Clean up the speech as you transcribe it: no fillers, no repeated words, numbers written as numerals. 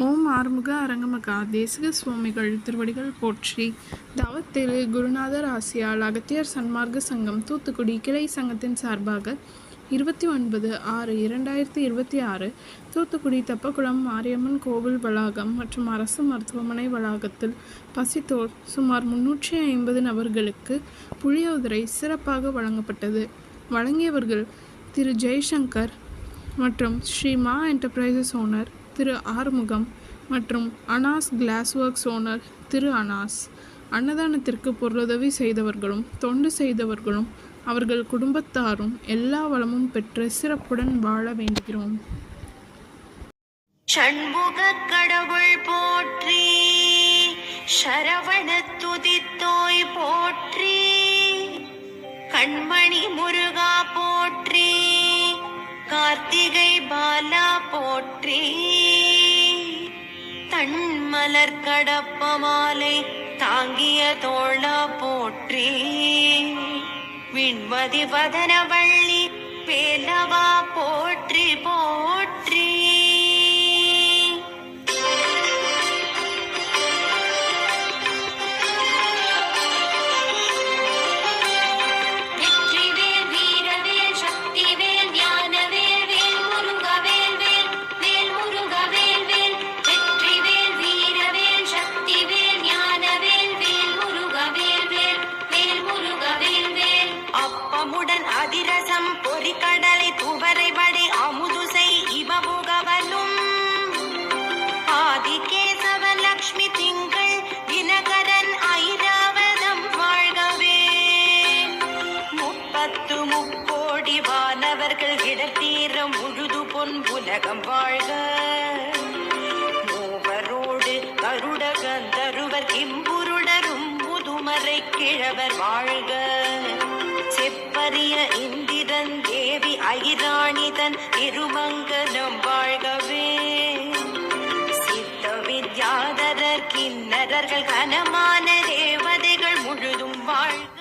ஓம் ஆறுமுக அரங்கமகா தேசிக சுவாமிகள் திருவடிகள் போற்றி. தவத்திரு குருநாதர் ஆசியால் அகத்தியர் சன்மார்க்க சங்கம் தூத்துக்குடி கிளை சங்கத்தின் சார்பாக 29/6/2026 தூத்துக்குடி தெப்பக்குளம் மாரியம்மன் கோவில் வளாகம் மற்றும் அரசு மருத்துவமனை வளாகத்தில் பசித்தோர் சுமார் 350 நபர்களுக்கு புளியோதரை சிறப்பாக வழங்கப்பட்டது. வழங்கியவர்கள் திரு ஜெய்சங்கர் மற்றும் ஸ்ரீ மா என்டர்பிரைசஸ் ஓனர் திரு ஆறுமுகம் மற்றும் அனாஸ் கிளாஸ் ஒர்க்ஸ் ஓனர் திரு அனாஸ். அன்னதானத்திற்கு பொருளுதவி செய்தவர்களும் தொண்டு செய்தவர்களும் அவர்கள் குடும்பத்தாரும் எல்லா வளமும் பெற்று சிறப்புடன் வாழ வேண்டுகிறோம். சண்முக கடவுள் போற்றி, சரவண துதித்தோய் போற்றி, கண்மணி முருகா போற்றி, கார்த்திகை பாலா போற்றி, தன்மலர் கடப்ப மாலை தாங்கிய தோளா போற்றி, விண்மதி வதனவள்ளி வேலவா போற்றி போற்றி. அதிரசம் பொறிக்கடலை துவரை வடை அமுதுசை இவமுகவனும் ஆதிகேசவ லக்ஷ்மி திங்கள் தினகரன் ஐராவதம் வாழ்கவே. 30 கோடி வானவர்கள் இடத்தீரம் முழுது பொன் உலகம் வாழ்க. மூவரோடு கருட கந்தருவர் கிம்புருடரும் முதுமறை கிழவர் வாழ்க. செப்பரிய இந்திரன் தேவி ஐராணிதன் திருமங்கலம் வாழ்கவே. சித்த வித்யாதரர் கிண்ணறர்கள் கனமான தேவதைகள் முழுதும் வாழ்க.